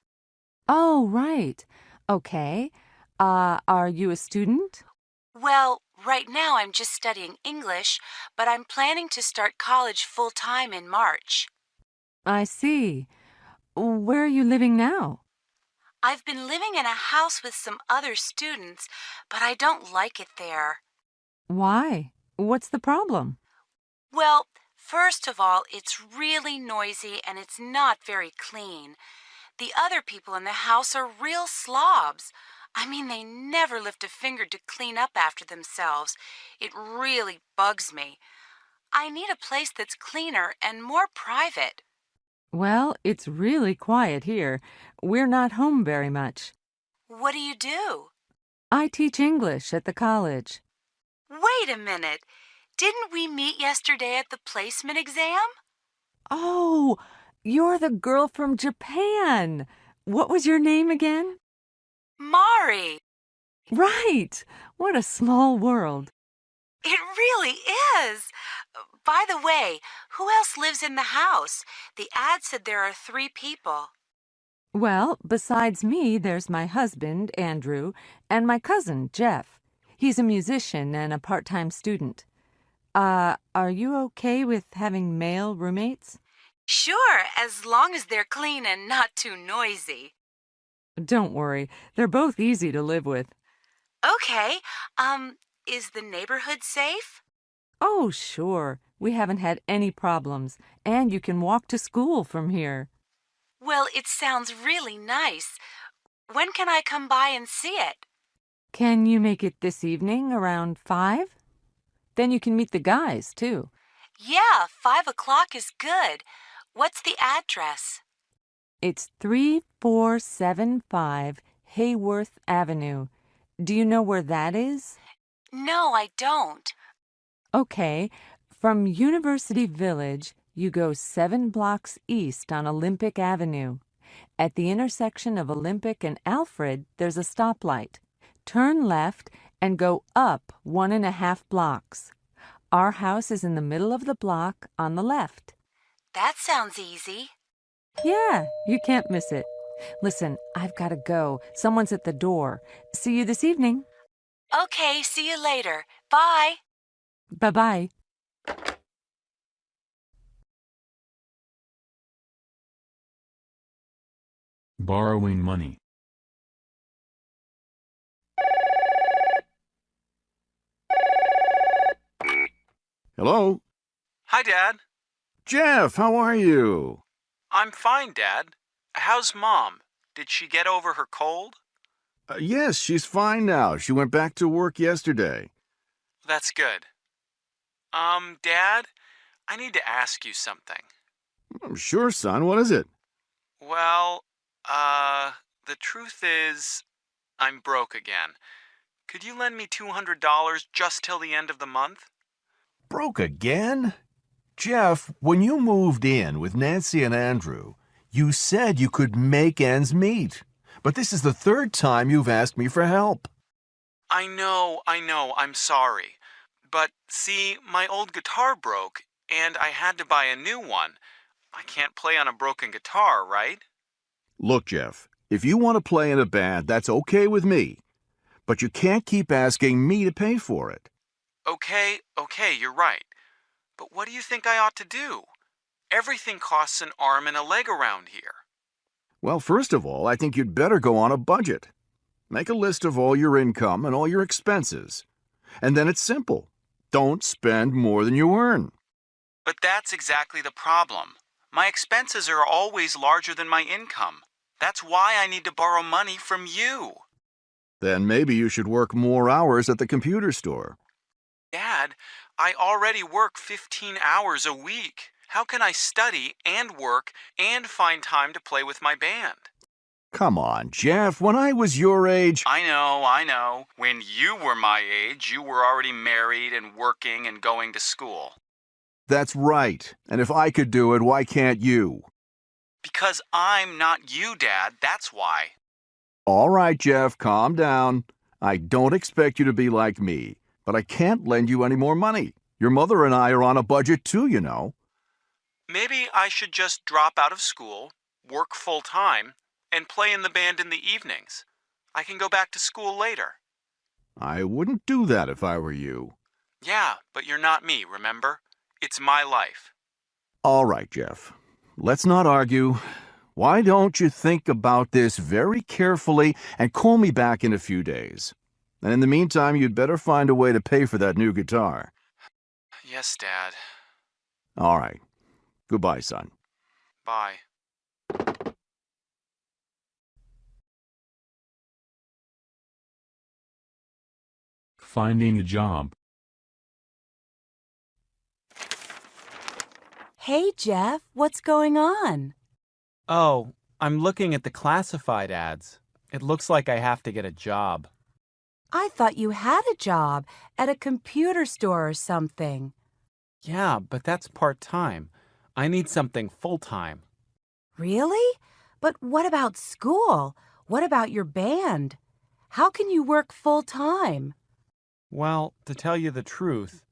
Oh, right. Okay. Are you a student? Well, right now I'm just studying English, but I'm planning to start college full-time in March. I see. Where are you living now? I've been living in a house with some other students, but I don't like it there. Why? What's the problem? Well, first of all, it's really noisy and it's not very clean. The other people in the house are real slobs. I mean, they never lift a finger to clean up after themselves. It really bugs me. I need a place that's cleaner and more private. Well, it's really quiet here. We're not home very much. What do you do? I teach English at the college. Wait a minute. Didn't we meet yesterday at the placement exam? Oh, you're the girl from Japan. What was your name again? Mari. Right. What a small world. It really is. By the way, who else lives in the house? The ad said there are 3 people. Well, besides me, there's my husband, Andrew, and my cousin, Jeff. He's a musician and a part-time student. Are you okay with having male roommates? Sure, as long as they're clean and not too noisy. Don't worry, they're both easy to live with. Okay, is the neighborhood safe? Oh, sure. We haven't had any problems, and you can walk to school from here. Well, it sounds really nice. When can I come by and see it? Can you make it this evening around 5? Then you can meet the guys, too. Yeah, 5 o'clock is good. What's the address? It's 3475 Hayworth Avenue. Do you know where that is? No, I don't. Okay, from University Village, you go 7 blocks east on Olympic Avenue. At the intersection of Olympic and Alfred, there's a stoplight. Turn left and go up 1.5 blocks. Our house is in the middle of the block on the left. That sounds easy. Yeah, you can't miss it. Listen, I've got to go. Someone's at the door. See you this evening. Okay, see you later. Bye. Bye-bye. Borrowing money. Hello? Hi, Dad. Jeff, how are you? I'm fine, Dad. How's Mom? Did she get over her cold? Yes, she's fine now. She went back to work yesterday. That's good. Dad, I need to ask you something. Sure, son. What is it? Well, the truth is, I'm broke again. Could you lend me $200 just till the end of the month? Broke again? Jeff, when you moved in with Nancy and Andrew, you said you could make ends meet. But this is the 3rd time you've asked me for help. I know, I'm sorry. But see, my old guitar broke, and I had to buy a new one. I can't play on a broken guitar, right? Look, Jeff, if you want to play in a band, that's okay with me. But you can't keep asking me to pay for it. Okay, you're right. But what do you think I ought to do? Everything costs an arm and a leg around here. Well, first of all, I think you'd better go on a budget. Make a list of all your income and all your expenses. And then it's simple. Don't spend more than you earn. But that's exactly the problem. My expenses are always larger than my income. That's why I need to borrow money from you. Then maybe you should work more hours at the computer store. Dad, I already work 15 hours a week. How can I study and work and find time to play with my band? Come on, Jeff. When I was your age... I know. When you were my age, you were already married and working and going to school. That's right. And if I could do it, why can't you? Because I'm not you, Dad. That's why. All right, Jeff, calm down. I don't expect you to be like me, but I can't lend you any more money. Your mother and I are on a budget too, you know. Maybe I should just drop out of school, work full-time, and play in the band in the evenings. I can go back to school later. I wouldn't do that if I were you. Yeah, but you're not me, remember? It's my life. All right, Jeff. Let's not argue. Why don't you think about this very carefully and call me back in a few days? And in the meantime, you'd better find a way to pay for that new guitar. Yes, Dad. All right. Goodbye, son. Bye. Finding a job. Hey, Jeff, what's going on? Oh, I'm looking at the classified ads. It looks like I have to get a job. I thought you had a job at a computer store or something. Yeah, but that's part-time. I need something full-time. Really? But what about school? What about your band? How can you work full-time? Well, to tell you the truth,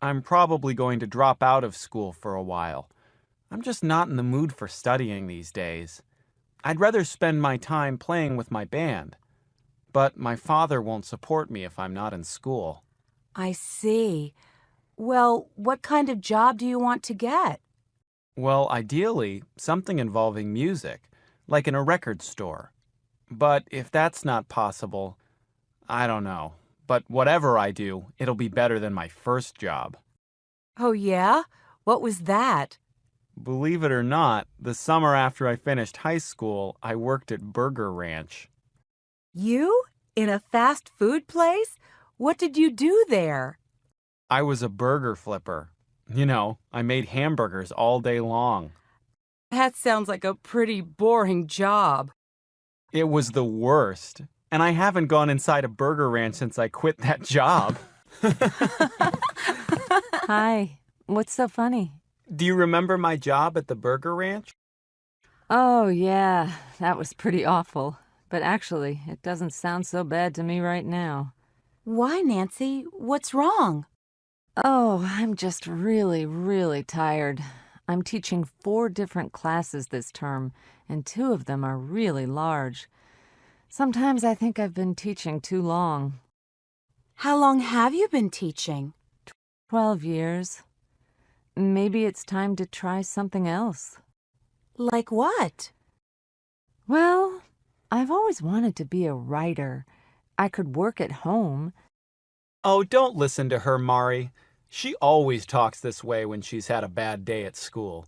I'm probably going to drop out of school for a while. I'm just not in the mood for studying these days. I'd rather spend my time playing with my band. But my father won't support me if I'm not in school. I see. Well, what kind of job do you want to get? Well, ideally, something involving music, like in a record store. But if that's not possible, I don't know. But whatever I do, it'll be better than my first job. Oh, yeah? What was that? Believe it or not, the summer after I finished high school, I worked at Burger Ranch. You? In a fast food place? What did you do there? I was a burger flipper. You know, I made hamburgers all day long. That sounds like a pretty boring job. It was the worst. And I haven't gone inside a Burger Ranch since I quit that job. Hi. What's so funny? Do you remember my job at the Burger Ranch? Oh, yeah. That was pretty awful. But actually, it doesn't sound so bad to me right now. Why, Nancy? What's wrong? Oh, I'm just really, really tired. I'm teaching 4 different classes this term, and 2 of them are really large. Sometimes I think I've been teaching too long. How long have you been teaching? 12 years. Maybe it's time to try something else. Like what? Well, I've always wanted to be a writer. I could work at home. Oh, don't listen to her, Mari. She always talks this way when she's had a bad day at school.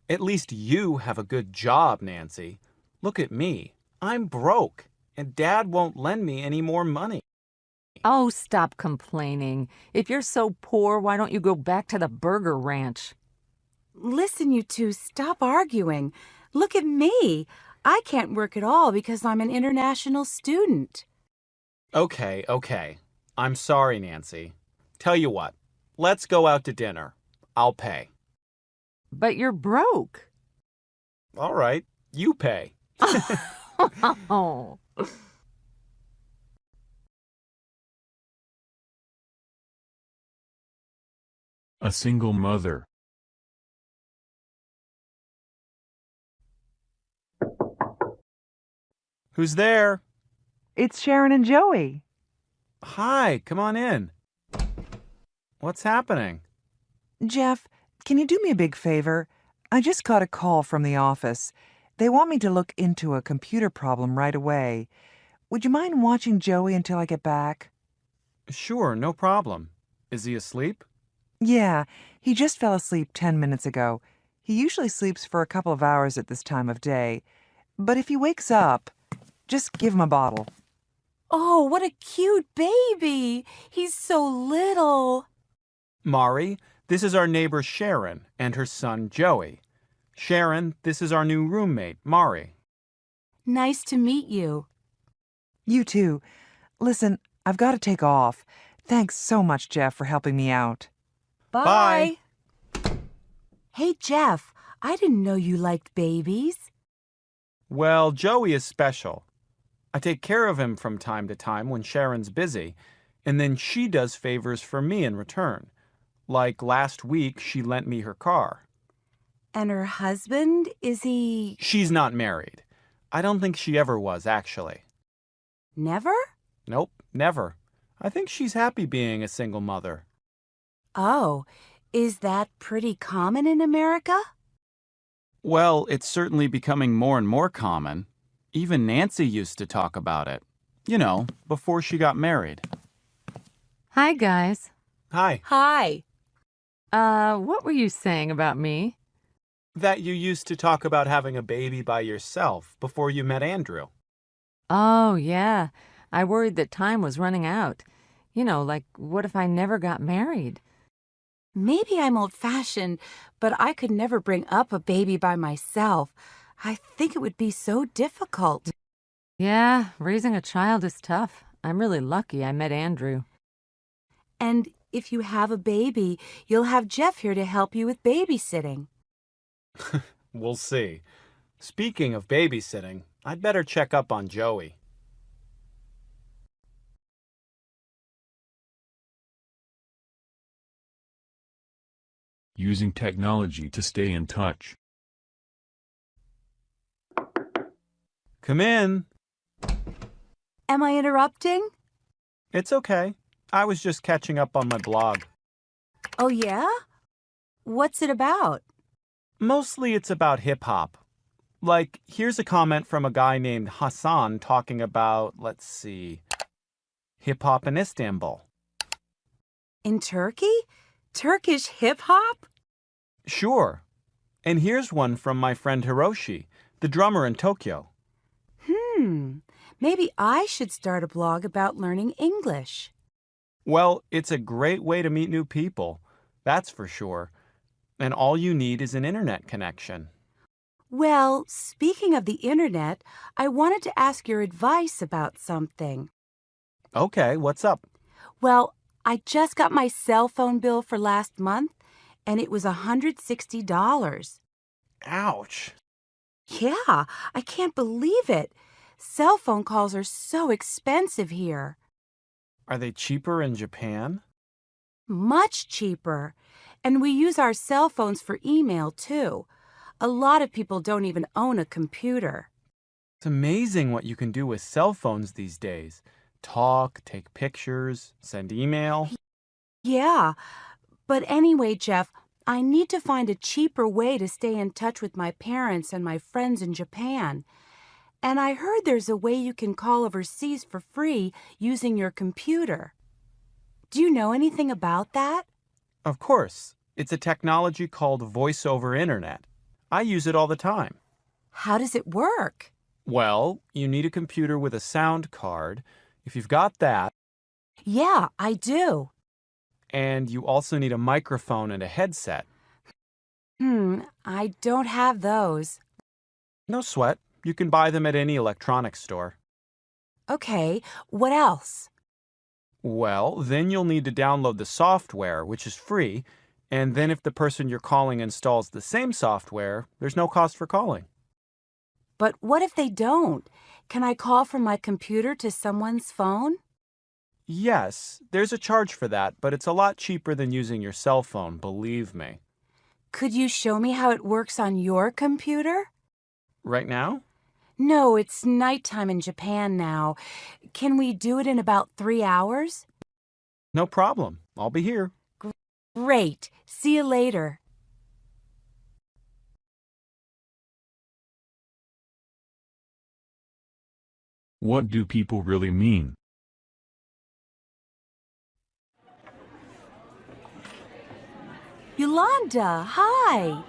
At least you have a good job, Nancy. Look at me. I'm broke, and Dad won't lend me any more money. Oh, stop complaining. If you're so poor, why don't you go back to the Burger Ranch? Listen, you two, stop arguing. Look at me. I can't work at all because I'm an international student. Okay. I'm sorry, Nancy. Tell you what, let's go out to dinner. I'll pay. But you're broke. All right, you pay. Oh. A single mother. Who's there? It's Sharon and Joey. Hi, come on in. What's happening? Jeff, can you do me a big favor? I just got a call from the office. They want me to look into a computer problem right away. Would you mind watching Joey until I get back? Sure, no problem. Is he asleep? Yeah, he just fell asleep 10 minutes ago. He usually sleeps for a couple of hours at this time of day. But if he wakes up, just give him a bottle. Oh, what a cute baby. He's so little. Mari, this is our neighbor Sharon and her son Joey. Sharon, this is our new roommate, Mari. Nice to meet you. You too. Listen, I've got to take off. Thanks so much, Jeff, for helping me out. Bye. Hey, Jeff, I didn't know you liked babies. Well, Joey is special. I take care of him from time to time when Sharon's busy, and then she does favors for me in return. Like last week, she lent me her car. And her husband, is he... She's not married. I don't think she ever was, actually. Never? Nope, never. I think she's happy being a single mother. Oh, is that pretty common in America? Well, it's certainly becoming more and more common. Even Nancy used to talk about it. You know, before she got married. Hi, guys. Hi. Hi. What were you saying about me? That you used to talk about having a baby by yourself before you met Andrew. Oh, yeah. I worried that time was running out. You know, like, what if I never got married? Maybe I'm old-fashioned, but I could never bring up a baby by myself. I think it would be so difficult. Yeah, raising a child is tough. I'm really lucky I met Andrew. And if you have a baby, you'll have Jeff here to help you with babysitting. We'll see. Speaking of babysitting, I'd better check up on Joey. Using technology to stay in touch. Come in. Am I interrupting? It's okay. I was just catching up on my blog. Oh, yeah? What's it about? Mostly it's about hip-hop. Like, here's a comment from a guy named Hassan talking about, let's see, hip-hop in Istanbul. In Turkey? Turkish hip-hop? Sure. And here's one from my friend Hiroshi, the drummer in Tokyo. Maybe I should start a blog about learning English. Well, it's a great way to meet new people, that's for sure. And all you need is an internet connection. Well, speaking of the internet, I wanted to ask your advice about something. Okay, what's up? Well, I just got my cell phone bill for last month, and it was $160. Ouch. Yeah, I can't believe it. Cell phone calls are so expensive here. Are they cheaper in Japan? Much cheaper. And we use our cell phones for email, too. A lot of people don't even own a computer. It's amazing what you can do with cell phones these days. Talk, take pictures, send email. Yeah. But anyway, Jeff, I need to find a cheaper way to stay in touch with my parents and my friends in Japan. And I heard there's a way you can call overseas for free using your computer. Do you know anything about that? Of course. It's a technology called Voice over Internet. I use it all the time. How does it work? Well, you need a computer with a sound card. If you've got that. Yeah, I do. And you also need a microphone and a headset. I don't have those. No sweat. You can buy them at any electronics store. Okay, what else? Well, then you'll need to download the software, which is free, and then if the person you're calling installs the same software, there's no cost for calling. But what if they don't? Can I call from my computer to someone's phone? Yes, there's a charge for that, but it's a lot cheaper than using your cell phone, believe me. Could you show me how it works on your computer? Right now? No, it's nighttime in Japan now. Can we do it in about 3 hours? No problem. I'll be here. Great. See you later. What do people really mean? Yolanda, hi.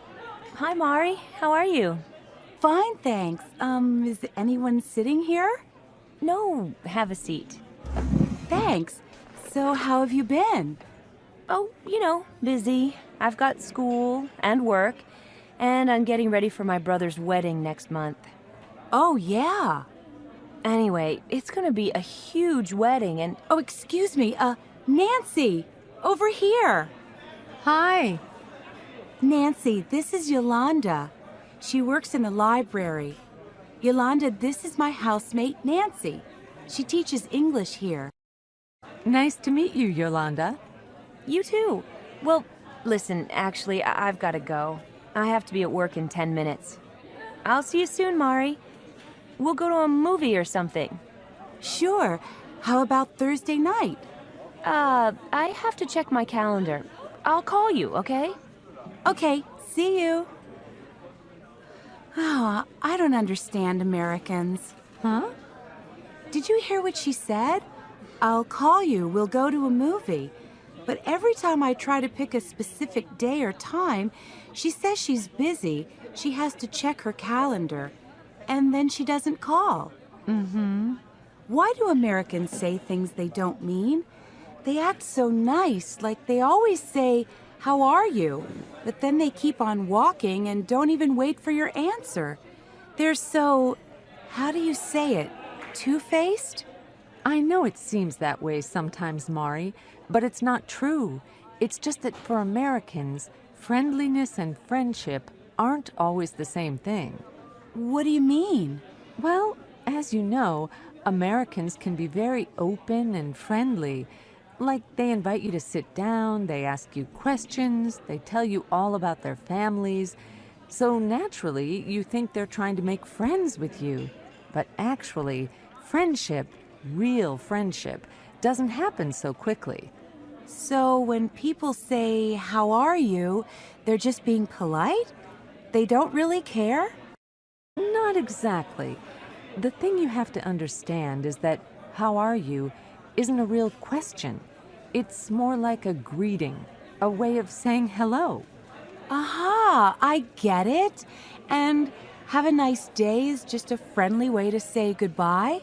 Hi, Mari. How are you? Fine, thanks. Is anyone sitting here? No, have a seat. Thanks. So how have you been? Oh, busy. I've got school and work, and I'm getting ready for my brother's wedding next month. Oh, yeah. Anyway, it's gonna be a huge wedding and... Oh, excuse me, Nancy, over here. Hi. Nancy, this is Yolanda. She works in the library. Yolanda, this is my housemate, Nancy. She teaches English here. Nice to meet you, Yolanda. You too. Well, listen, actually, I've got to go. I have to be at work in 10 minutes. I'll see you soon, Mari. We'll go to a movie or something. Sure. How about Thursday night? I have to check my calendar. I'll call you, okay? Okay, see you. Oh, I don't understand Americans. Huh? Did you hear what she said? I'll call you, we'll go to a movie. But every time I try to pick a specific day or time, she says she's busy. She has to check her calendar. And then she doesn't call. Mm-hmm. Why do Americans say things they don't mean? They act so nice, like they always say, "How are you?" But then they keep on walking and don't even wait for your answer. They're so, how do you say it, two-faced? I know it seems that way sometimes, Mari, but it's not true. It's just that for Americans, friendliness and friendship aren't always the same thing. What do you mean? Well, as you know, Americans can be very open and friendly. Like, they invite you to sit down, they ask you questions, they tell you all about their families. So naturally, you think they're trying to make friends with you. But actually, friendship, real friendship, doesn't happen so quickly. So when people say, "How are you?" they're just being polite? They don't really care? Not exactly. The thing you have to understand is that "how are you" isn't a real question. It's more like a greeting, a way of saying hello. Aha, I get it. And "have a nice day" is just a friendly way to say goodbye?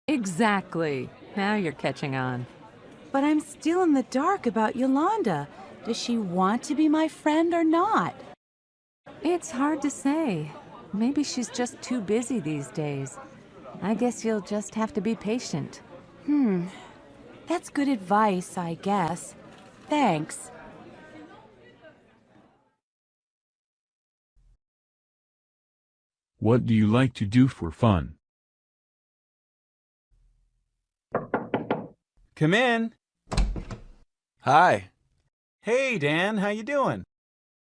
Exactly. Now you're catching on. But I'm still in the dark about Yolanda. Does she want to be my friend or not? It's hard to say. Maybe she's just too busy these days. I guess you'll just have to be patient. That's good advice, I guess. Thanks. What do you like to do for fun? Come in. Hi. Hey, Dan, how you doing?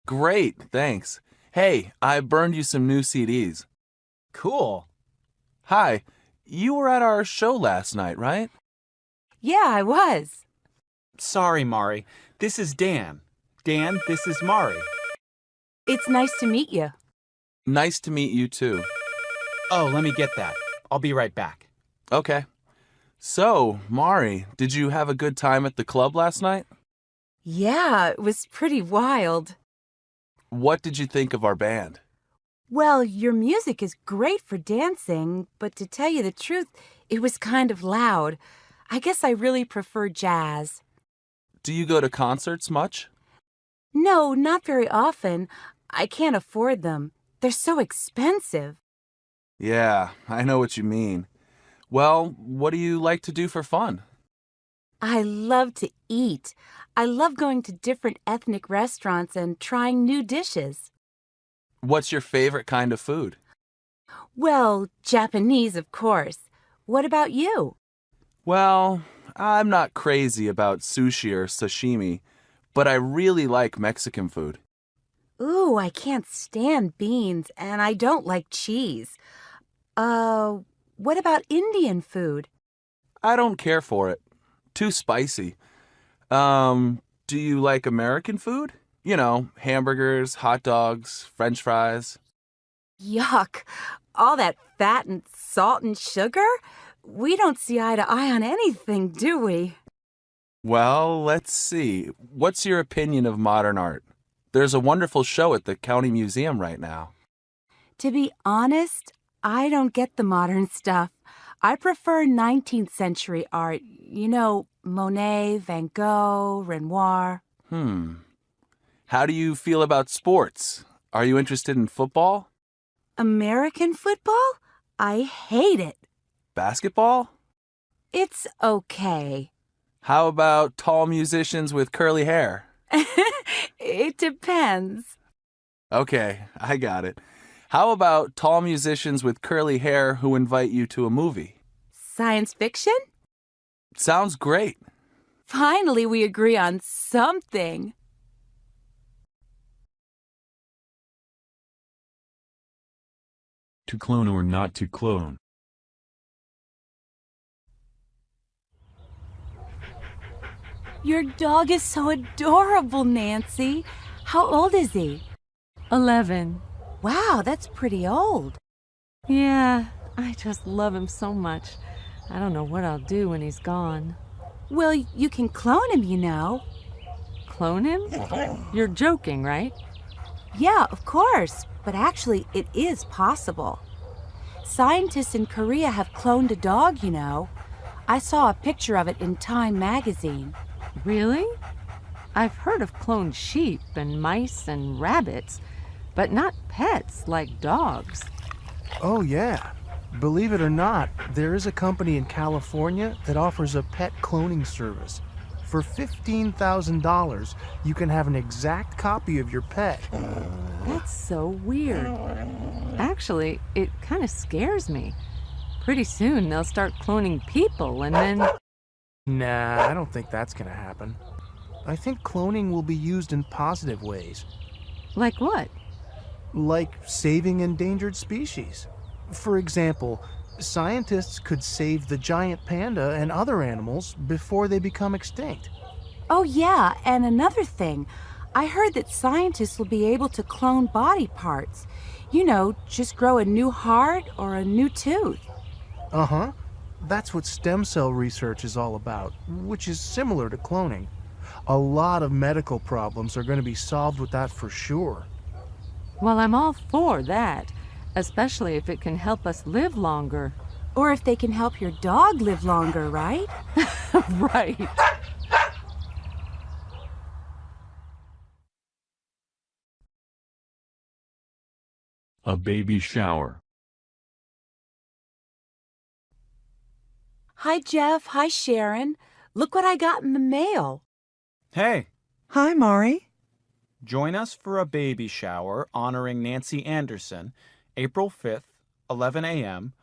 Great, thanks. Hey, I burned you some new CDs. Cool. Hi, you were at our show last night, right? Yeah, I was. Sorry, Mari. This is Dan. Dan, this is Mari. It's nice to meet you. Nice to meet you too. Oh, let me get that. I'll be right back. Okay. So, Mari, did you have a good time at the club last night? Yeah, it was pretty wild. What did you think of our band? Well, your music is great for dancing, but to tell you the truth, it was kind of loud. I guess I really prefer jazz. Do you go to concerts much? No, not very often. I can't afford them. They're so expensive. Yeah, I know what you mean. Well, what do you like to do for fun? I love to eat. I love going to different ethnic restaurants and trying new dishes. What's your favorite kind of food? Well, Japanese, of course. What about you? Well, I'm not crazy about sushi or sashimi, but I really like Mexican food. Ooh, I can't stand beans, and I don't like cheese. What about Indian food? I don't care for it. Too spicy. Do you like American food? You know, hamburgers, hot dogs, French fries. Yuck! All that fat and salt and sugar? We don't see eye to eye on anything, do we? Well, let's see. What's your opinion of modern art? There's a wonderful show at the County Museum right now. To be honest, I don't get the modern stuff. I prefer 19th century art. You know, Monet, Van Gogh, Renoir. How do you feel about sports? Are you interested in football? American football? I hate it. Basketball? It's okay. How about tall musicians with curly hair? It depends. Okay, I got it. How about tall musicians with curly hair who invite you to a movie? Science fiction? Sounds great. Finally, we agree on something. To clone or not to clone? Your dog is so adorable, Nancy. How old is he? 11. Wow, that's pretty old. Yeah, I just love him so much. I don't know what I'll do when he's gone. Well, you can clone him, you know. Clone him? You're joking, right? Yeah, of course. But actually, it is possible. Scientists in Korea have cloned a dog, you know. I saw a picture of it in Time magazine. Really? I've heard of cloned sheep and mice and rabbits, but not pets like dogs. Oh, yeah. Believe it or not, there is a company in California that offers a pet cloning service. For $15,000, you can have an exact copy of your pet. That's so weird. Actually, it kind of scares me. Pretty soon they'll start cloning people and then... Nah, I don't think that's gonna happen. I think cloning will be used in positive ways. Like what? Like saving endangered species. For example, scientists could save the giant panda and other animals before they become extinct. Oh, yeah, and another thing. I heard that scientists will be able to clone body parts. Just grow a new heart or a new tooth. Uh-huh. That's what stem cell research is all about, which is similar to cloning. A lot of medical problems are going to be solved with that for sure. Well, I'm all for that, especially if it can help us live longer. Or if they can help your dog live longer, right? Right. A baby shower. Hi, Jeff. Hi, Sharon. Look what I got in the mail. Hey, Hi, Mari. join us for a baby shower honoring Nancy Anderson, April 5th, 11 a.m.,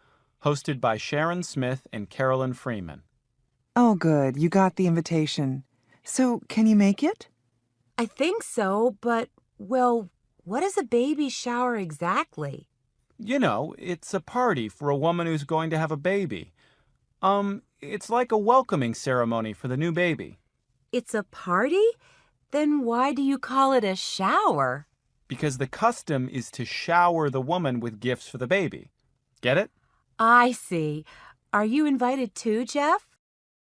hosted by Sharon Smith and Carolyn Freeman. Oh, good. You got the invitation. So, can you make it? I think so, but, well, what is a baby shower exactly? It's a party for a woman who's going to have a baby. It's like a welcoming ceremony for the new baby. It's a party? Then why do you call it a shower? Because the custom is to shower the woman with gifts for the baby. Get it? I see. Are you invited too, Jeff?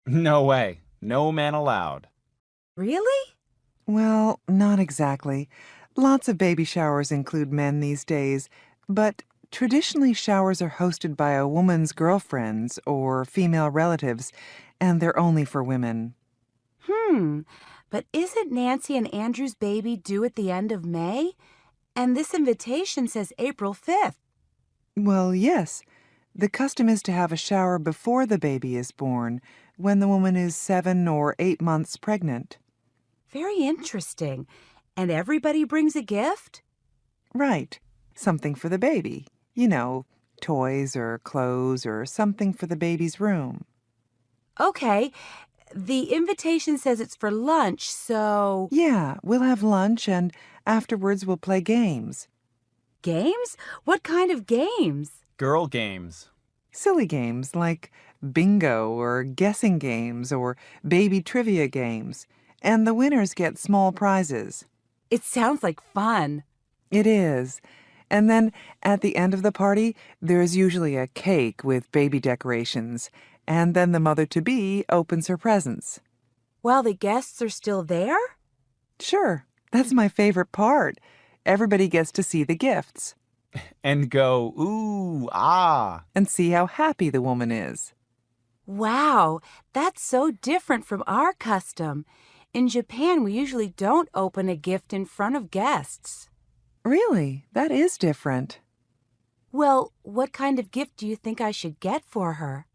No way. No man allowed. Really? Well, not exactly. Lots of baby showers include men these days, but traditionally showers are hosted by a woman's girlfriends or female relatives, and they're only for women. But isn't Nancy and Andrew's baby due at the end of May? And this invitation says April 5th. Well, yes. The custom is to have a shower before the baby is born, when the woman is 7 or 8 months pregnant. Very interesting. And everybody brings a gift? Right. Something for the baby. Toys or clothes or something for the baby's room. Okay. The invitation says it's for lunch, so... Yeah, we'll have lunch and afterwards we'll play games. Games? What kind of games? Girl games. Silly games like bingo or guessing games or baby trivia games. And the winners get small prizes. It sounds like fun. It is. And then at the end of the party, there's usually a cake with baby decorations. And then the mother-to-be opens her presents. While the guests are still there? Sure. That's my favorite part. Everybody gets to see the gifts. And go, ooh, ah. And see how happy the woman is. Wow, that's so different from our custom. In Japan, we usually don't open a gift in front of guests. Really? That is different. Well, what kind of gift do you think I should get for her?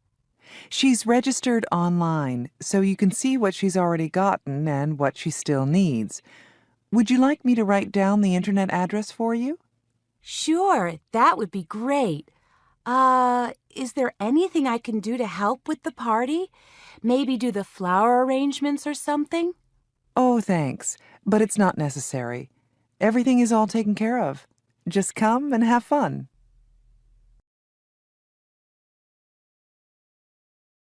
She's registered online, so you can see what she's already gotten and what she still needs. Would you like me to write down the internet address for you? Sure, that would be great. Is there anything I can do to help with the party? Maybe do the flower arrangements or something? Oh, thanks, but it's not necessary. Everything is all taken care of. Just come and have fun.